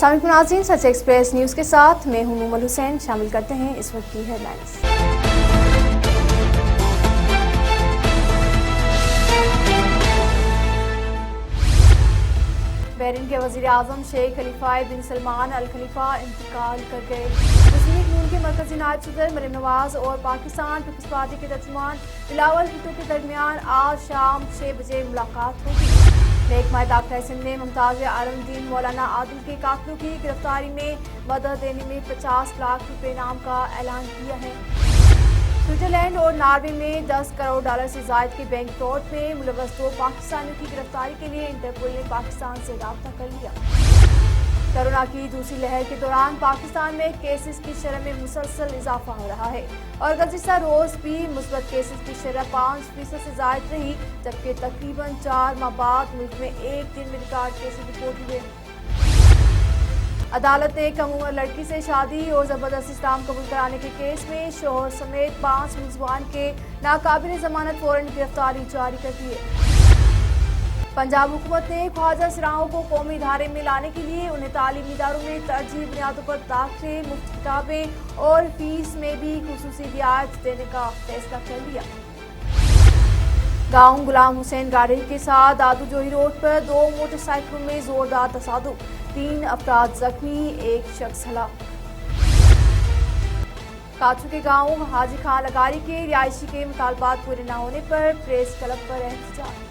अस्सलाम नाज़रीन, सच express news के साथ मैं हूं मुमल हुसैन। शामिल करते हैं इस वक्त की हेडलाइंस। बहरीन के वज़ीर आज़म शेख खलीफा बिन सलमान अल खलीफा इंतकाल कर गए। मुस्लिम लीग नून के मरकजी नायब सदर मरीम नवाज और पाकिस्तान पीपल्स पार्टी के तर्जुमान बिलावल भुट्टो के दरमियान आज शाम 6 बजे मुलाकात होगी। महकमा दाखिला सिंध ने मुमताज आलमदीन मौलाना आदिल के कातिलों की गिरफ्तारी में मदद देने में 50 लाख रुपए इनाम का ऐलान किया है। स्विट्जरलैंड और नॉर्वे में $10 करोड़ से जायद के बैंक फ्रॉड में मुलव्वस 2 पाकिस्तानियों की गिरफ्तारी के लिए इंटरपोल ने पाकिस्तान से राब्ता कर लिया। कोरोना की दूसरी लहर के दौरान पाकिस्तान में केसेस की शरह में मुसलसल इजाफा हो रहा है और गुज़िश्ता रोज भी मुस्बत केसेस की शरह 5% से जायद रही, जबकि तकरीबन 4 माह बाद मुल्क में एक दिन में रिकॉर्ड केसेस रिपोर्ट हुए। अदालत ने कम उम्र लड़की से शादी और जबरदस्ती इस्लाम कबूल कराने के केस में शोहर समेत 5 मुलज़मान के नाकाबिल जमानत फौरन गिरफ्तारी जारी कर दी है। पंजाब हुकूमत ने ख्वाजा सिराहों को कौमी धारे में लाने के लिए उन्हें तालीमी इदारों में तरजीही बुनियादों पर दाखिले, मुफ्त किताबें और फीस में भी खुसूसी रियायत देने का फैसला कर लिया। गांव गुलाम हुसैन गाड़ी के साथ दादू जोही रोड पर 2 मोटरसाइकिलों में जोरदार तसादुम, 3 अफराद जख्मी, 1 शख्स हलाक। काचू के गांव हाजी खान लगारी के रिहायशी के मुतालबात पूरे न होने पर प्रेस क्लब पर एहतजाज।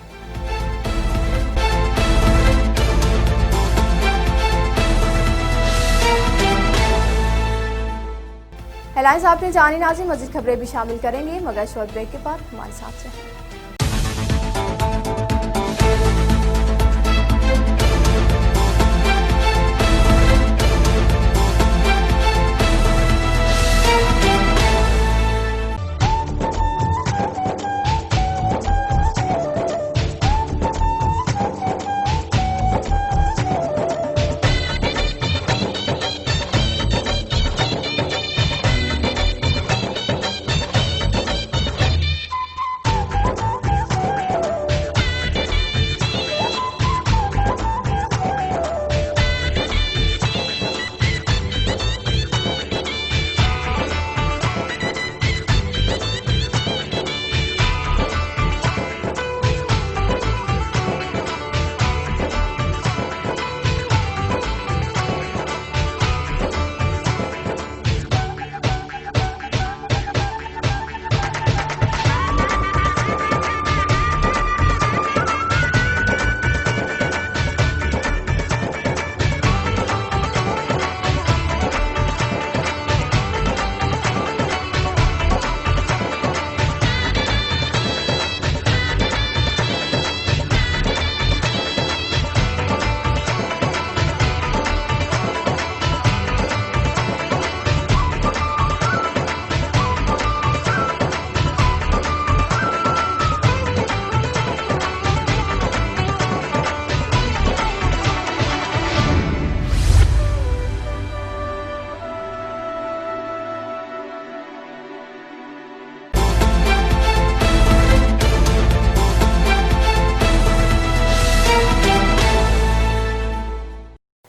हेडलाइंस आपने जानी नाज़रीन, मज़ीद खबरें भी शामिल करेंगे मगर शॉर्ट ब्रेक के बाद हमारे साथ रहें।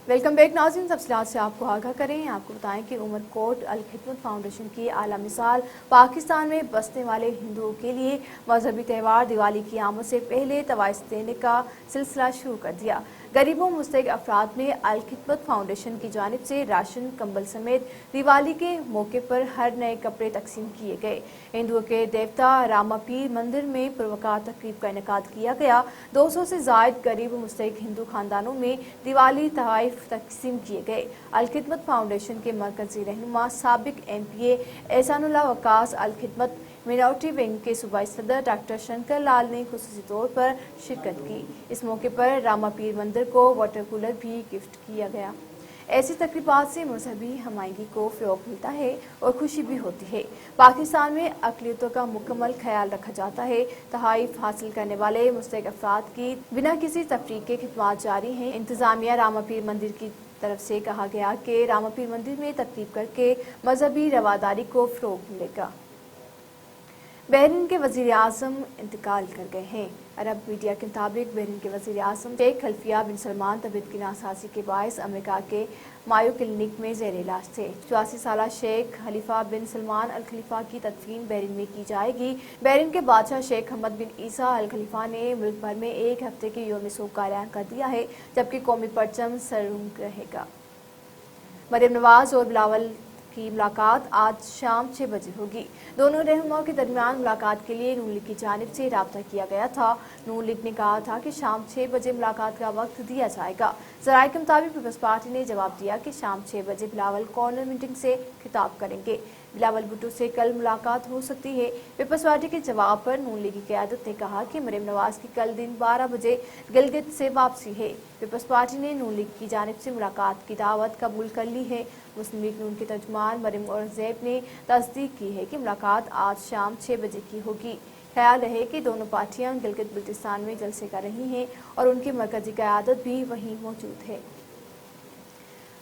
वेलकम बैक नाज़रीन, तफसीलात से आपको आगाह करें। आपको बताएं कि उमरकोट अल खिदमत फाउंडेशन की आला मिसाल पाकिस्तान में बसने वाले हिंदुओं के लिए मजहबी त्यौहार दिवाली की आमद से पहले तवाइस देने का सिलसिला शुरू कर दिया। गरीबों मुस्तहिक अफराद में अल खिदमत फाउंडेशन की जानिब से राशन, कंबल समेत दिवाली के मौके पर हर नए कपड़े तकसीम किए गए। हिंदुओं के देवता रामा पीर मंदिर में पुरवकार तकरीब का इनेकाद किया गया। 200 से जायद गरीब मुस्तहिक हिंदू खानदानों में दिवाली तोहफे तकसीम किए गए। अल खिदमत फाउंडेशन के मरकजी रहनुमा साबिक MPA एहसानुल्लाह वकास अल खिदमत मिनॉरिटी विंग के सूबाई सदर डॉक्टर शंकर लाल ने खुसूसी तौर पर शिरकत की। इस मौके पर रामा पीर मंदिर को वाटर कूलर भी गिफ्ट किया गया। ऐसी तकरीबात से मजहबी हमायगी को फ़रोग़ मिलता है और खुशी भी होती है। पाकिस्तान में अक़लियतों का मुकम्मल ख्याल रखा जाता है। तहाइफ हासिल करने वाले मुस्तहिक अफराद की बिना किसी तफरीक के खिदमात जारी हैं। इंतज़ामिया रामा पीर मंदिर की तरफ से कहा गया कि रामा पीर मंदिर में तकरीब करके मजहबी रवादारी को फ़रोग़ मिलेगा। बहरीन के वज़ीर आज़म इंतकाल कर गए हैं। अरब मीडिया के मुताबिक बहरीन के वज़ीर आज़म शेख खलीफा बिन सलमान तबीयत की नासाजी के बायस अमेरिका के मायो क्लिनिक में ज़ेर इलाज थे। 84 साला शेख खलीफा बिन सलमान अल खलीफा की तदफीन बहरीन में की जाएगी। बहरीन के बादशाह शेख हमद बिन ईसा अल खलीफा ने मुल्क भर में एक हफ्ते के यौम सोग का ऐलान कर दिया है, जबकि कौमी परचम सरंग रहेगा। मरियम नवाज और बिलावल की मुलाकात आज शाम 6 बजे होगी। दोनों रहनुमाओं के दरमियान मुलाकात के लिए नून लीग की जानिब से राब्ता किया गया था। नून लीग ने कहा था कि शाम 6 बजे मुलाकात का वक्त दिया जाएगा। ज़राए के मुताबिक पीपल्स पार्टी ने जवाब दिया कि शाम 6 बजे बिलावल कॉर्नर मीटिंग से खिताब करेंगे। बिलावल भुट्टो से कल मुलाकात हो सकती है। पीपल्स पार्टी के जवाब पर नून लीग की क़यादत ने कहा कि मरियम नवाज की कल दिन 12 बजे गिलगित से वापसी है। पीपल्स पार्टी ने नून लीग की जानिब से मुलाकात की दावत कबूल कर ली है। मुस्लिम लीग नून के तर्जुमान मरियम औरंगज़ेब ने तस्दीक की है कि मुलाकात आज शाम 6 बजे की होगी। ख्याल रहे कि दोनों पार्टियां गिलगित बल्तिस्तान में जलसे कर रही हैं और उनकी मरकजी क़यादत भी वहीं मौजूद है।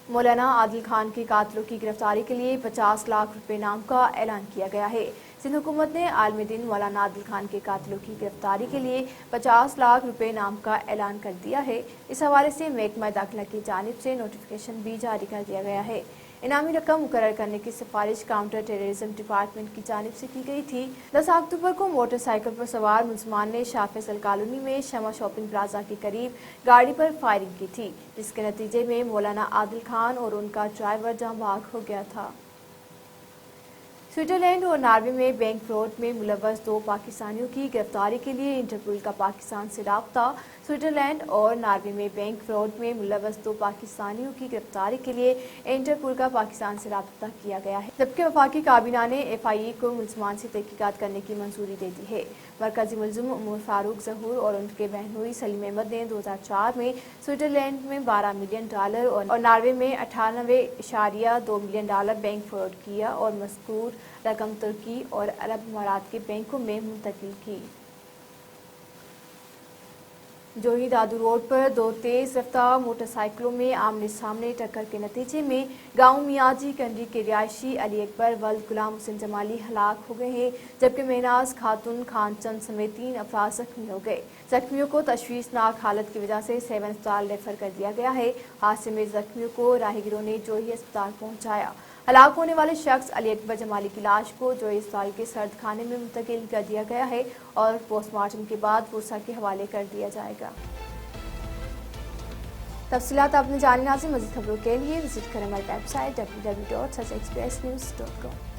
मौलाना आदिल खान के कातिलों की गिरफ्तारी के लिए 50 लाख रुपए नाम का ऐलान किया गया है। सिंध हुकूमत ने आलमी दिन मौलाना आदिल खान के कातिलों की गिरफ्तारी के लिए 50 लाख रुपए नाम का ऐलान कर दिया है। इस हवाले से महकमा दाखिला की जानिब से नोटिफिकेशन भी जारी कर दिया गया है। इनामी रकम मुकर्रर करने की सिफारिश काउंटर टेररिज्म डिपार्टमेंट की जानिब से की गई थी। 10 अक्टूबर को मोटरसाइकिल पर सवार मुलजमान ने शाह फैसल कॉलोनी में शमा शॉपिंग प्लाजा के करीब गाड़ी पर फायरिंग की थी, जिसके नतीजे में मौलाना आदिल खान और उनका ड्राइवर जाँ भाग हो गया था। स्विट्जरलैंड और नॉर्वे में बैंक फ्रॉड में मुलव्वस 2 पाकिस्तानियों की गिरफ्तारी के लिए इंटरपोल का पाकिस्तान से राब्ता। स्विट्जरलैंड और नॉर्वे में बैंक फ्रॉड में मुलव्वस 2 पाकिस्तानियों की गिरफ्तारी के लिए इंटरपोल का पाकिस्तान से राब्ता किया गया है, जबकि वफाकी काबीना ने FIA को मुलजमान से तहकीकात करने की मंजूरी दे दी है। मरकजी मुलजिम उमर फारूक जहूर और उनके बहनोई सलीम अहमद ने 2004 में स्विट्जरलैंड में $12 मिलियन और नॉर्वे में $98.2 मिलियन बैंक फ्रॉड किया और मज़कूर रकम तुर्की और अरब अमारात के बैंकों में मुंतकिल की। जोही दादू रोड पर 2 तेज रफ्तार मोटरसाइकिलों में आमने सामने टक्कर के नतीजे में गांव मियाजी कंडी के रिहायशी अली अकबर वल्द गुलाम हुसैन जमाली हलाक हो गए हैं, जबकि महनाज खातून खान चंद समेत 3 अफराद जख्मी हो गए। जख्मियों को तशवीशनाक हालत की वजह से 7 अस्पताल रेफर कर दिया गया है। हादसे में जख्मियों को राहगीरों ने जोही अस्पताल पहुँचाया। हलाक होने वाले शख्स अली अकबर जमाली की लाश को जोही अस्पताल के सर्द खाने में मुंतकिल कर दिया गया है और पोस्टमार्टम के बाद पुरसा के हवाले कर दिया जाएगा। तफसीलात आपने जानी नाज़रीन। मज़ीद खबरों के लिए विजिट करें हमारी वेबसाइट www.sachexpressnews.com।